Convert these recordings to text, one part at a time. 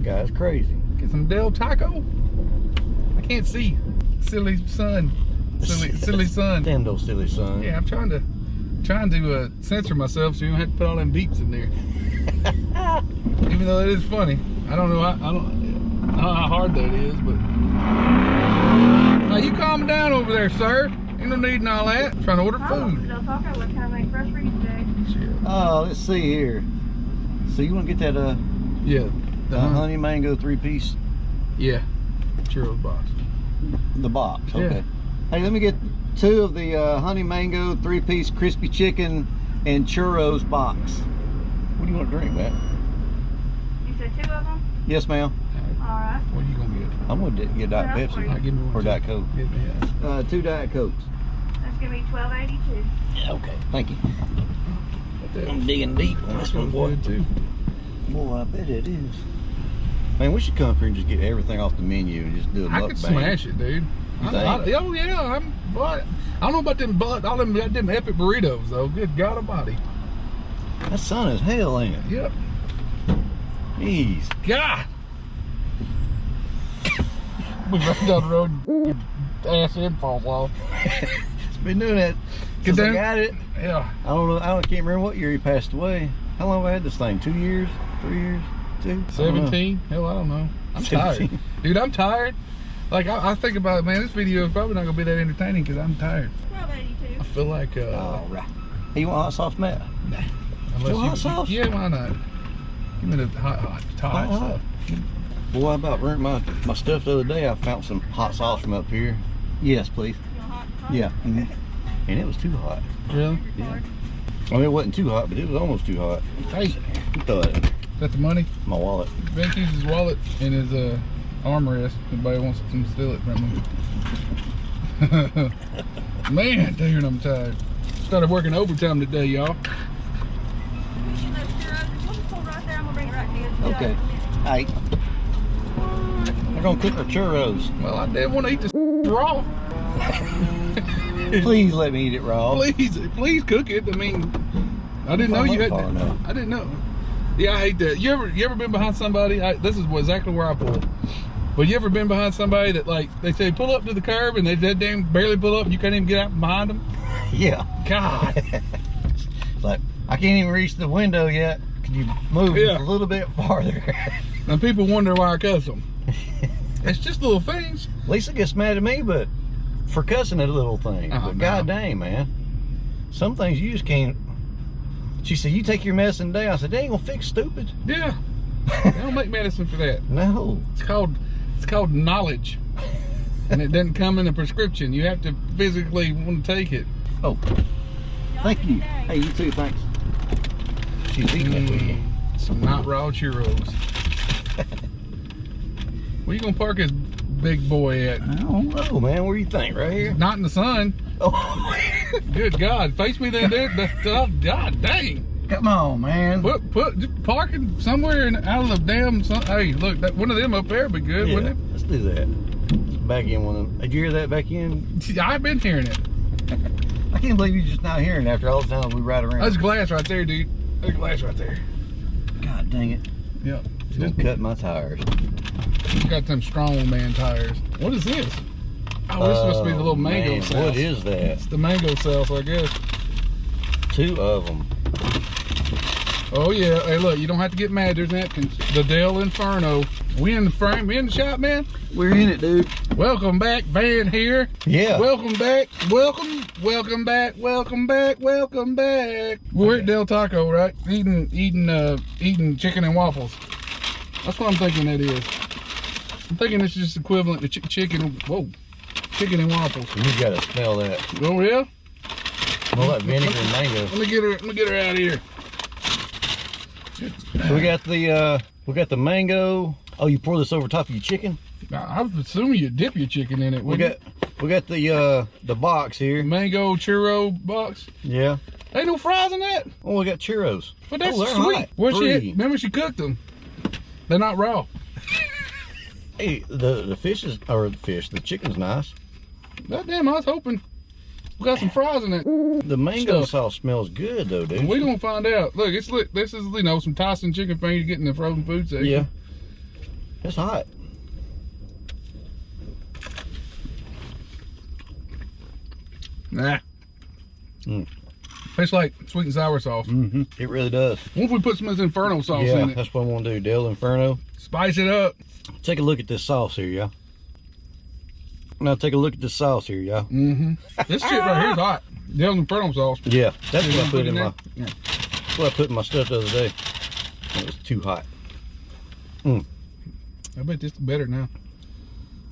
guy's crazy. Get some Del Taco. I can't see. Silly son. Silly son. Damn those silly son. Yeah, I'm trying to censor myself so you don't have to put all them beeps in there. Even though it is funny. I don't know how hard that is, but. Now you calm down over there, sir. Ain't no need in all that. I'm trying to order food. Del Taco, what can I make fresh for you today? Oh, let's see here. So you want to get that Yeah. the honey mango 3-piece? Yeah. Churros box. The box. Yeah. Okay. Hey, let me get 2 of the honey mango 3-piece crispy chicken and churros box. What do you want to drink, Matt? You said 2 of them? Yes, ma'am. Alright. What are you gonna get? I'm gonna get Diet Yeah, Pepsi Give me one. or Diet Coke. Give me 2 Diet Cokes. That's gonna be $12.82. Yeah, okay. Thank you. that. I'm digging deep on this one, boy. Too. Boy, I bet it is. Man, we should come up here and just get everything off the menu and just do a mukbang. I could smash it, dude. You Oh think? yeah, but I don't know about them, all them epic burritos though. Good God Almighty. That sun is hell, ain't it? Yep. Jeez. God. We right down the road, and ass end falls off. It's been doing that since I got it. Yeah. I don't know. I can't remember what year he passed away. How long have I had this thing? 2 years? 3 years? 2? 17? Hell, I don't know. I'm 17. tired, dude. I'm tired. Like I think about it, man. This video is probably not gonna be that entertaining because I'm tired. $12.82. I feel like All right. Hey, you want hot sauce, Matt? nah. You want hot sauce? Yeah, why not? Give me the hot stuff. Boy, I about burnt my stuff the other day. I found some hot sauce from up here. Yes, please. You want hot sauce? Yeah. And it was too hot. Really? Yeah. I mean, it wasn't too hot, but it was almost too hot. Hey, Throw it in is that the money? my wallet. Ben keeps his wallet in his armrest. Anybody wants to steal it from him? Man, dude, I'm tired. Started working overtime today, y'all. You get those churros. We'll just pull right there. I'm gonna bring it right to you. Okay. Hey. We're gonna cook our churros. Well, I didn't want to eat this raw. Please let me eat it raw. Please cook it. I mean, I didn't know you had far to. enough. I didn't know. Yeah, I hate that. You ever been behind somebody? This is exactly where I pull. But you ever been behind somebody that, like, they say pull up to the curb and they that damn barely pull up and you can't even get out from behind them? Yeah. God. It's like, I can't even reach the window yet. Could you move just a little bit farther? And people wonder why I cuss them. It's just little things. Lisa gets mad at me, but for cussing at little things. Oh, but no. god dang, man. Some things you just can't. She said, you take your medicine today. I said, they ain't gonna fix stupid. Yeah. They don't make medicine for that. No. It's called knowledge. And it doesn't come in a prescription. You have to physically want to take it. Oh, thank you. Hey, you too, thanks. She's eating that with you. Some not raw churros. Where you gonna park this big boy at? I don't know, man. What do you think? Right here? Not in the sun. Oh, Good God, face me then, dude. God dang. come on, man. Just parking somewhere out of the damn sun. Hey, look, one of them up there would be good, Yeah, wouldn't let's do that. Let's back in one of them. Did you hear that back in? it? I've been hearing it. I can't believe you're just not hearing after all the time we ride around. That's glass right there, dude. There's glass right there. God dang it. Yep. It's gonna cut my tires. Got them strong man tires. What is this? Oh, this must be the little mango man, sauce. what is that? It's the mango sauce, I guess. 2 of them. Oh yeah. Hey, look, you don't have to get mad. There's napkins. The Del Inferno. We in the frame. We in the shop, man. We're in it, dude. Welcome back, Van here. Yeah. Welcome back. Welcome back. Welcome back. We're at Del Taco, right? Eating chicken and waffles. That's what I'm thinking that is. I'm thinking it's just equivalent to chicken. Whoa, chicken and waffles. You gotta smell that. Oh yeah. Smell that vinegar and mango. Let me get her out of here. So we got the mango. Oh, you pour this over top of your chicken? Now, I was assuming you dip your chicken in it. We got the box here. Mango churro box. Yeah. Ain't no fries in that. Oh, we got churros. But that's Oh, they're sweet. hot. Where Free. remember she cooked them. They're not raw. Hey, the chicken's nice. God damn, I was hoping. We got some fries in it. The mango Stuff. sauce smells good though, dude. We're gonna find out. Look, this is some Tyson chicken fingers getting the frozen food section. Yeah. It's hot. Nah. Mm. Tastes like sweet and sour sauce. Mm-hmm. It really does. What if we put some of this Inferno sauce Yeah, in it? that's what I want to do. Del Inferno. Spice it up. Take a look at this sauce here, y'all. Now take a look at this sauce here, y'all. Mm-hmm. This shit right here is hot. Del Inferno sauce. Yeah, that's You what I gonna put in there? my. Yeah. That's what I put in my stuff the other day. It was too hot. I bet this is better now.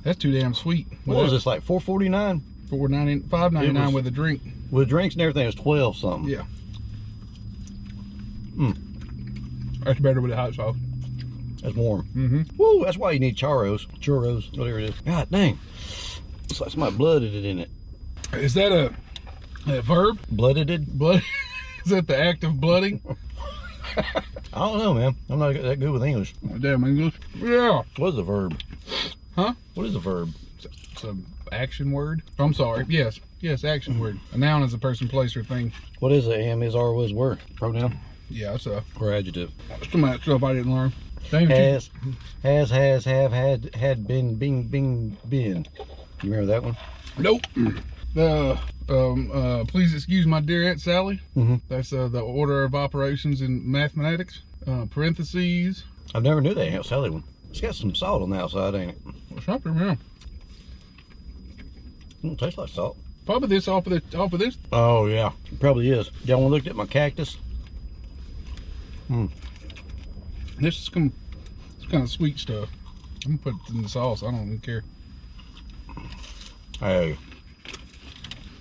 That's too damn sweet. What was this, like $4.49? $5.99 with a drink. With drinks and everything, it's 12 something. Yeah. That's better with the hot sauce. That's warm. Mm-hmm. Woo, that's why you need churros, whatever it is. God dang. It's like somebody blooded it in it. Is that a verb? Blooded it? Blood? Is that the act of blooding? I don't know, man. I'm not that good with English. Oh, damn English. Yeah. What is a verb? Huh? What is a verb? It's an action word. I'm sorry. Yes. Yes, action word. A noun is a person, place, or thing. What is a am, is, are, was, were? Pronoun? Yeah, it's a Or adjective? some of that stuff I didn't learn. Dang, Has, have, had, been. You remember that one? Nope. Please excuse my dear Aunt Sally. Mm-hmm. That's the order of operations in mathematics. Parentheses. I never knew that Aunt Sally one. It's got some salt on the outside, ain't it? Or something, yeah. It tastes like salt. Probably this off of this. Oh, yeah. It probably is. Y'all want to look at my cactus? This is kind of sweet stuff. I'm gonna put it in the sauce. I don't even care. Hey.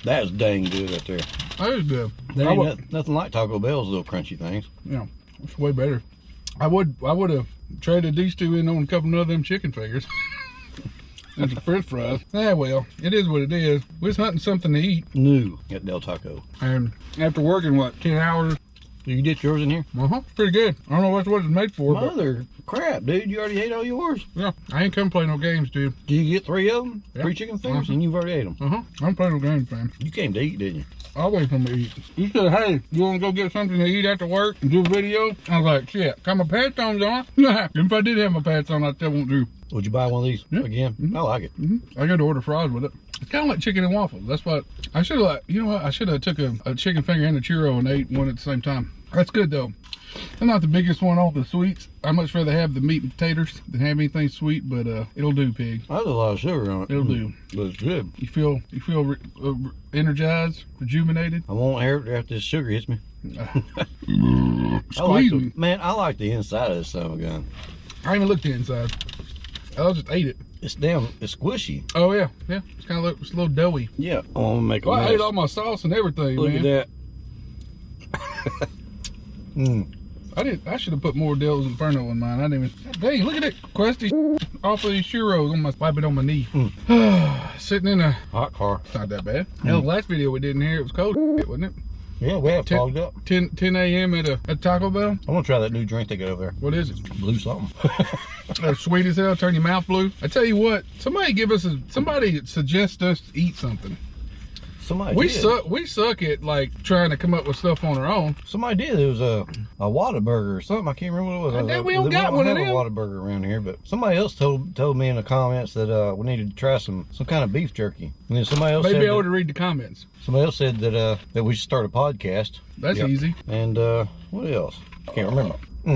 That is dang good right there. That is good. There ain't nothing like Taco Bell's little crunchy things. Yeah, it's way better. I would have traded these two in on a couple of them chicken fingers. And some french fries. Yeah, well, it is what it is. We was hunting something to eat. New at Del Taco. And after working, what, 10 hours? Did you get yours in here? It's pretty good. I don't know what it's made for, but Mother crap, dude. You already ate all yours. yeah, I ain't come play no games, dude. Did you get 3 of them? Yeah. 3 chicken fingers? And you've already ate them. I'm playing no games, fam. You came to eat, didn't you? I wait for me to eat. You said, hey, you want to go get something to eat after work and do a video? I was like, shit, got my pants on, on. If I did have my pants on, I still won't do. Would you buy one of these again? I like it. I got to order fries with it. It's kind of like chicken and waffles. That's what I should have. You know what? I should have took a chicken finger and a churro and ate one at the same time. That's good though. I'm not the biggest one on the sweets. I'd much rather have the meat and potatoes than have anything sweet, but it'll do, pig. There's a lot of sugar on it. It'll do. But it's good. You feel energized, rejuvenated. I won't hear it after this sugar hits me. Squeeze me. Man, I like the inside of this son of a gun. I even looked inside. I just ate it. It's squishy. Oh yeah, yeah. It's kind of it's a little doughy. Yeah. I'm gonna make a Well, mess. I ate all my sauce and everything, Look man. at that. I should have put more Del's Inferno in mine. I didn't even. Dang, look at it, crusty off of these churros. I'm wiping on my knee. Sitting in a Hot car. It's not that bad. Hell, the last video we did in here, it was cold, wasn't it? Yeah, we have fogged up. 10 a.m. at Taco Bell. I want to try that new drink they got over there. What is it? Blue something. That's sweet as hell. Turn your mouth blue. I tell you what. Somebody suggest us to eat something. Somebody We did. We suck at like trying to come up with stuff on our own. Somebody did. It was a Whataburger or something. I can't remember what it was. We don't got one of them. A Whataburger around here, but somebody else told me in the comments that we needed to try some kind of beef jerky. And then somebody else Maybe said I ought to read the comments. somebody else said that we should start a podcast. That's Yep. easy. And what else? Can't remember. We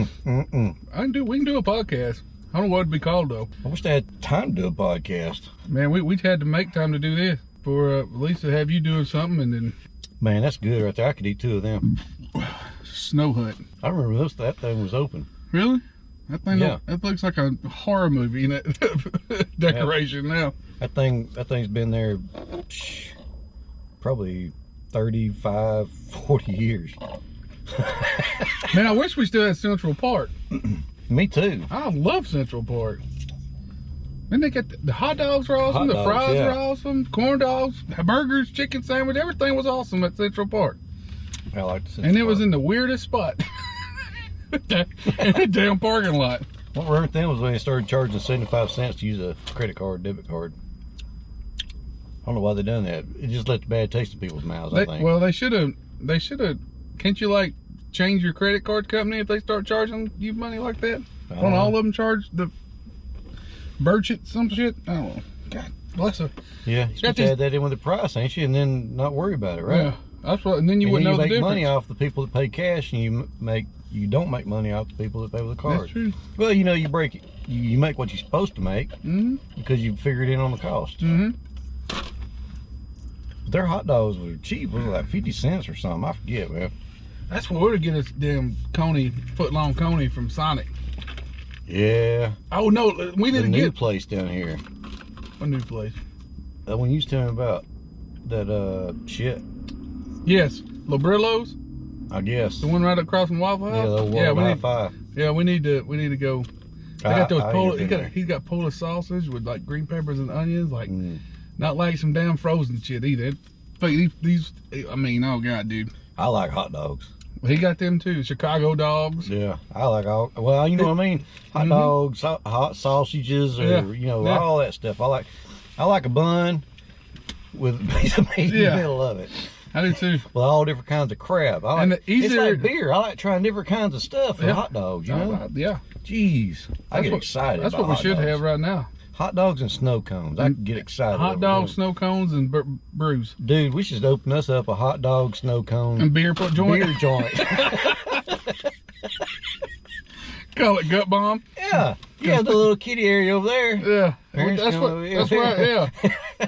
can do a podcast. I don't know what it'd be called though. I wish they had time to do a podcast. Man, we had to make time to do this for at least to have you doing something and then Man, that's good right there. I could eat 2 of them. snow hut. I remember that thing was open. Really? That thing Yeah. that looks like a horror movie in that decoration now. That thing's been there probably 35, 40 years. Man, I wish we still had Central Park. Me too. I love Central Park. Then they got the hot dogs were awesome, Hot the dogs, fries yeah. were awesome, corn dogs, burgers, chicken sandwich, everything was awesome at Central Park. I like the And it was in the weirdest spot. In the damn parking lot. What hurt them was when they started charging 75 cents to use a credit card, debit card. I don't know why they done that. It just left a bad taste in people's mouths, I think. Well, they should have. Can't you like change your credit card company if they start charging you money like that? Don't all of them charge the birch it, some shit. I don't know. God bless her. Yeah, you got to add that in with the price, ain't you? And then not worry about it, right? Yeah, that's what. And then you wouldn't know the make difference. money off the people that pay cash, and you don't make money off the people that pay with a card. That's true. Well, you know, you make what you're supposed to make because you figured in on the cost. Their hot dogs were cheap. It was like 50 cents or something. I forget, man. That's where we're to get this damn coney, foot-long coney from Sonic. Yeah. Oh no, we The didn't new get place down here. a new place. That one you was telling me about. That shit. Yes, Laboratories, I guess. the one right across from Waffle House. Yeah, the Wi-Fi. we need to go. They got those I he's got Polish sausage with like green peppers and onions, like not like some damn frozen shit either. These, I mean, oh god, dude. I like hot dogs. He got them too, Chicago dogs. Yeah, I like all. Well, you know what I mean. Hot dogs, hot sausages, or you know all that stuff. I like a bun with a piece of meat in the middle of it. I do too. With all different kinds of crab. It's like beer. I like trying different kinds of stuff for hot dogs. You know? Yeah. Jeez, I get excited. That's what we should have right now. Hot dogs and snow cones. I can get excited. Hot dogs, snow cones, and brews. Dude, we should open us up a hot dog, snow cone, and beer joint. Beer joint. Call it gut bomb. Yeah, the little kiddie area over there. Yeah, that's right. Yeah,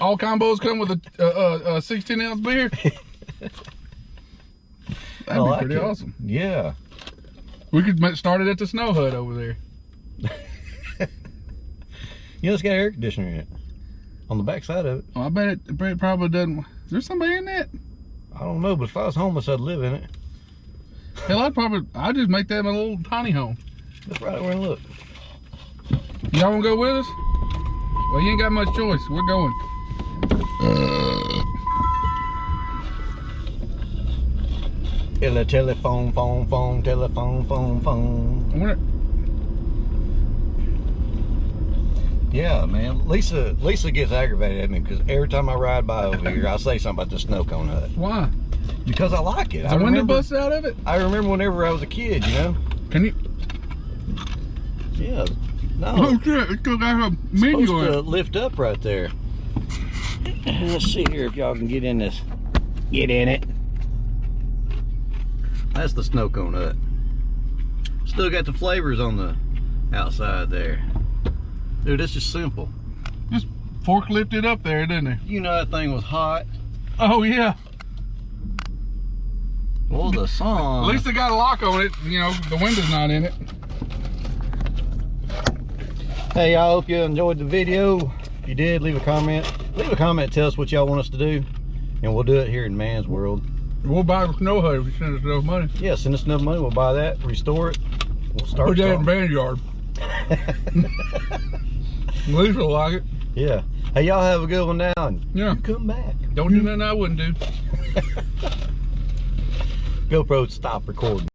all combos come with a 16-ounce beer. That'd be pretty awesome. Yeah, we could start it at the snow hut over there. You know, it's got air conditioner in it on the back side of it. Oh, I bet it probably doesn't. Is there somebody in that? I don't know, but if I was homeless, I'd live in it. Hell, I'd just make that my little tiny home. Let's right over and look. Y'all wanna go with us? Well, you ain't got much choice. We're going. Telephone, phone. Yeah, man. Lisa gets aggravated at me because every time I ride by over here, I say something about the snow cone hut. Why? Because I like it. Is the window busted out of it? I remember whenever I was a kid, you know. Can you? Yeah. No. Oh shit! It's got a menu supposed on to it. lift up right there. Let's see here if y'all can get in this. Get in it. That's the snow cone hut. Still got the flavors on the outside there. Dude, it's just simple. Just forklift it up there, didn't it? You know that thing was hot. Oh yeah. Well, the song. At least they got a lock on it. You know, the window's not in it. Hey, y'all, hope you enjoyed the video. If you did, leave a comment. Leave a comment, tell us what y'all want us to do, and we'll do it here in Man's World. We'll buy the snow hut if you send us enough money. Yeah, send us enough money, we'll buy that, restore it, we'll start. Put that in Van's yard. At least we'll like it. Yeah. Hey, y'all have a good one now, and yeah, you come back. Don't do nothing I wouldn't do. GoPro, stop recording.